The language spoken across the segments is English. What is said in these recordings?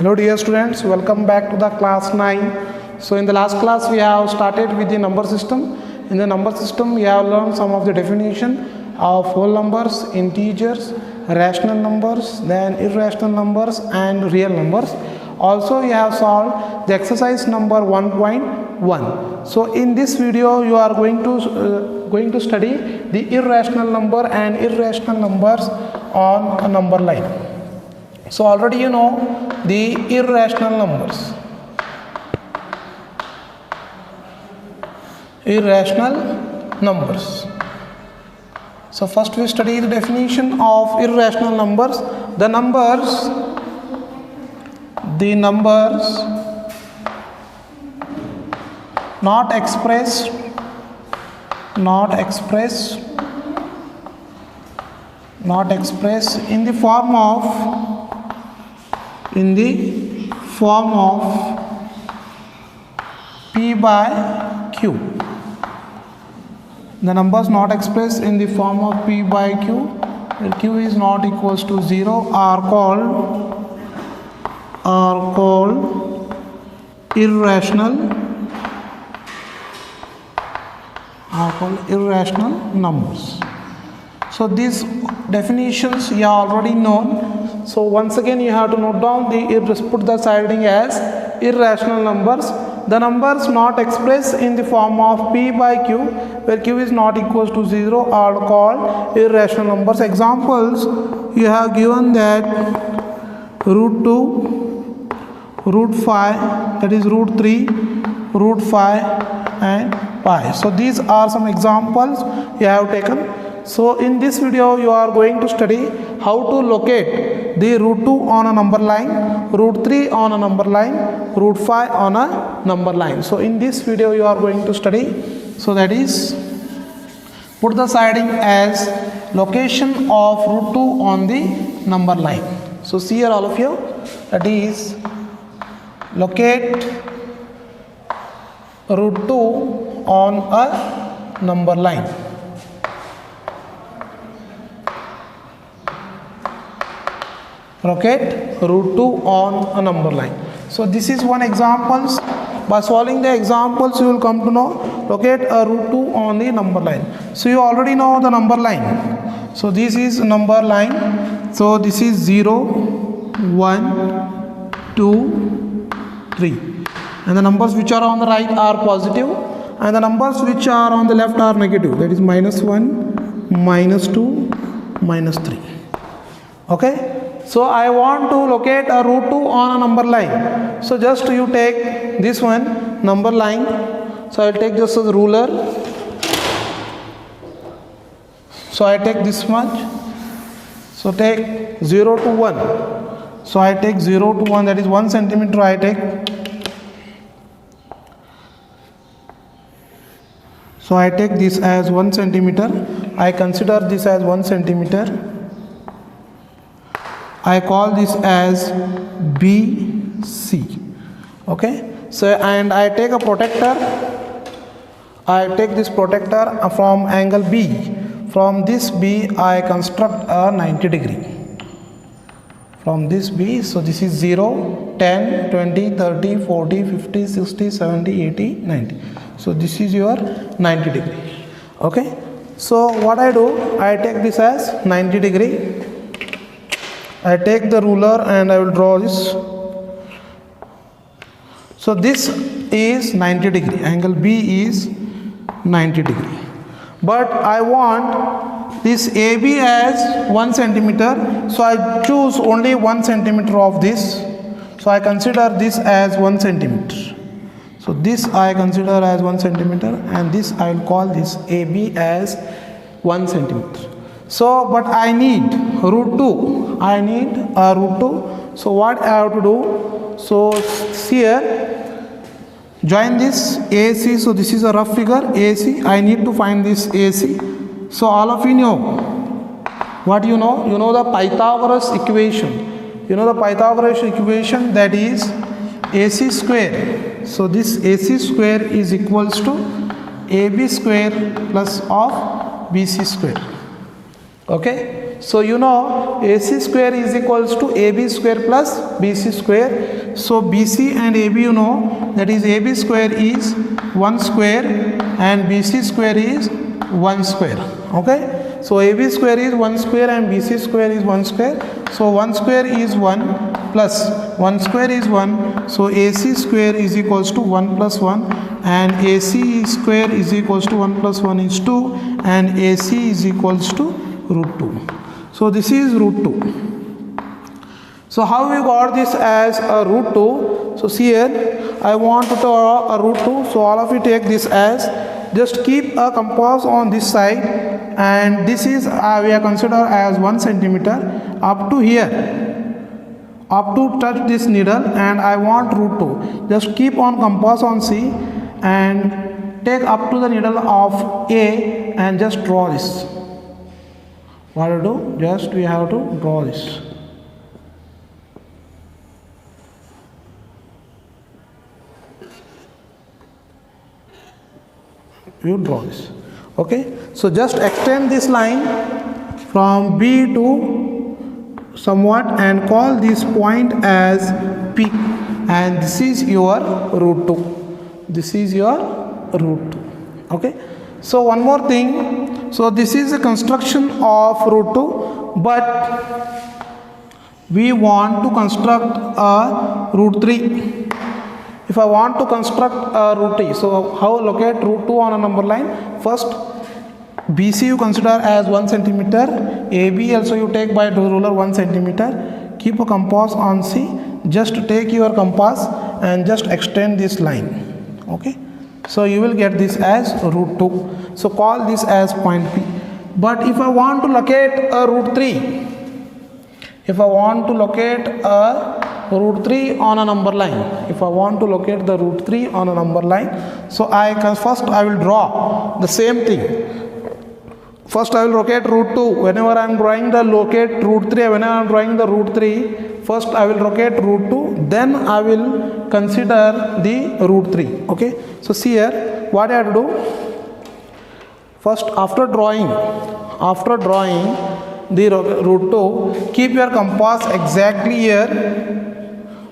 Hello dear students, welcome back to the class 9. So in the last class we have started with the number system. In the number system we have learned some of the definition of whole numbers, integers, rational numbers, then irrational numbers and real numbers. Also we have solved the exercise number 1.1. So in this video you are going to study the irrational number and irrational numbers on a number line. So already you know the irrational numbers. Irrational numbers. So first we study the definition of irrational numbers. The numbers not expressed in the form of P by Q. The numbers not expressed in the form of P by Q, where Q is not equals to 0, are called irrational numbers. So these definitions you have already known. So once again you have to note down put the siding as irrational numbers. The numbers not expressed in the form of P by Q, where Q is not equals to 0, are called irrational numbers. Examples you have given that root 2, root 5, that is root 3, root 5 and pi. So these are some examples you have taken. So in this video you are going to study how to locate the root 2 on a number line, root 3 on a number line, root 5 on a number line. So in this video you are going to study, so that is put the siding as location of root 2 on the number line. So see here all of you, that is locate root 2 on a number line. Locate root 2 on a number line. So this is one examples. By solving the examples you will come to know locate a root 2 on the number line. So you already know the number line. So this is number line. So this is 0, 1, 2, 3. And the numbers which are on the right are positive, and the numbers which are on the left are negative. That is minus 1, minus 2, minus 3. Okay. So I want to locate a root 2 on a number line. So just you take this one number line. So I will take just a ruler. So I take this much. So take 0 to 1. So I take 0 to 1, that is 1 centimeter I take. So I take this as 1 centimeter. I consider this as 1 centimeter. I call this as BC. Okay. So and I take a protector. I take this protector from angle B. From this B I construct a 90 degree. From this B, so this is 0, 10, 20, 30, 40, 50, 60, 70, 80, 90. So this is your 90 degree. Okay. So what I do, I take this as 90 degree. I take the ruler and I will draw this. So this is 90 degree. Angle B is 90 degree. But I want this AB as 1 centimeter. So I choose only 1 centimeter of this. So I consider this as 1 centimeter. So this I consider as 1 centimeter, and this I will call this AB as 1 centimeter. So but I need root 2. I need a root 2. So what I have to do? So here join this AC. So this is a rough figure AC. I need to find this AC. So all of you know what you know? You know the Pythagoras equation. You know the Pythagoras equation, that is AC square. So this AC square is equals to AB square plus of BC square. Okay. So you know AC square is equals to AB square plus BC square. So BC and AB you know, that is AB square is 1 square and BC square is 1 square. Okay, so AB square is 1 square and BC square is 1 square. So 1 square is 1 plus 1 square is 1. So AC square is equals to 1 plus 1 and AC square is equals to 1 plus 1 is 2 and AC is equals to root 2. So this is root 2. So how we got this as a root 2? So see here, I want to draw a root 2. So all of you take this as, just keep a compass on this side, and this is we are consider as 1 centimeter up to here, up to touch this needle, and I want root 2. Just keep on compass on C and take up to the needle of A and just draw this. What to do? Just we have to draw this. You draw this. Okay, so just extend this line from B to somewhat and call this point as P, and this is your root 2. This is your root 2. Okay, so one more thing. So this is a construction of root 2, but we want to construct a root 3. If I want to construct a root 3, so how locate root 2 on a number line? First, BC you consider as 1 centimeter, AB also you take by ruler 1 centimeter. Keep a compass on C. Just take your compass and just extend this line. Okay, so you will get this as root 2. So call this as point P. But if I want to locate a root 3, if I want to locate a root 3 on a number line, if I want to locate the root 3 on a number line, so first I will draw the same thing. First I will locate root 2. Whenever I am drawing the locate root 3, whenever I am drawing the root 3, first I will locate root 2, then I will consider the root 3. Okay, so see here, what I have to do? First, after drawing the root 2, keep your compass exactly here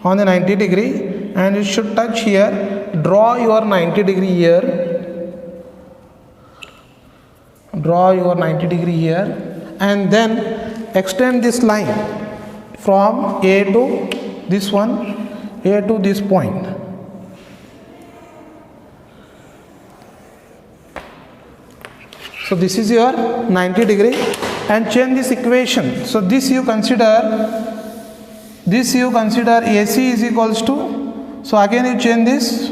on the 90 degree, and it should touch here. Draw your 90 degree here. Draw your 90 degree here, and then extend this line from A to this one, A to this point. So this is your 90 degree, and change this equation. So this you consider AC is equals to, so again you change this.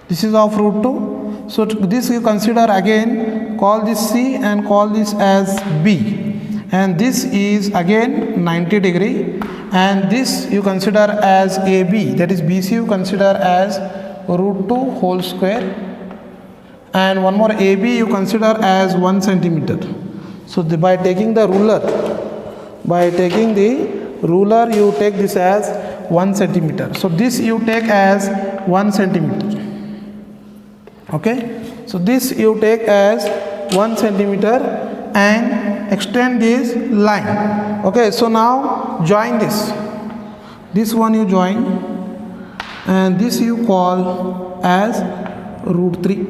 This is of root 2. So this you consider again, call this C and call this as B, and this is again 90 degree, and this you consider as AB, that is BC you consider as root 2 whole square, and one more AB you consider as 1 centimeter. So by taking the ruler you take this as 1 centimeter. So this you take as 1 centimeter. Okay, so this you take as 1 centimeter and extend this line. Okay, so now join this one you join, and this you call as root 3.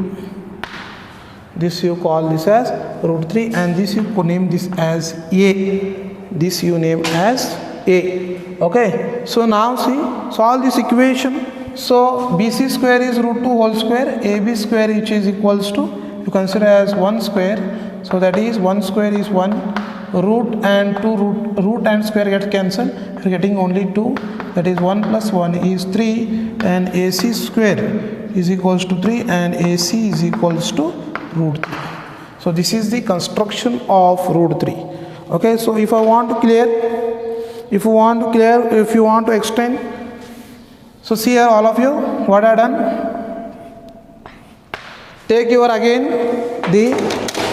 This you call this as root 3, and this you name this as A. This you name as A. Okay, so now see, solve this equation. So BC square is root 2 whole square, AB square which is equals to, you consider as 1 square. So that is 1 square is 1, root and square get cancelled, you are getting only 2, that is 1 plus 1 is 3, and AC square is equals to 3 and AC is equals to root 3. So this is the construction of root 3. Okay, so if I want to clear, if you want to extend, so see here all of you, what I done? Take your again the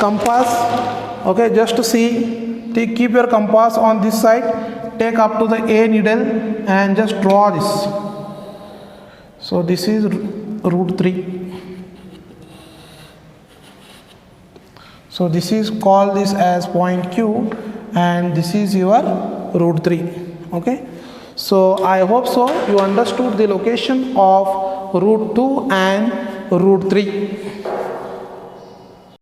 compass. Okay, just to see, keep your compass on this side, take up to the A needle and just draw this. So this is root 3. So this is called this as point Q, and this is your root 3. Okay, so I hope so you understood the location of root 2 and root 3.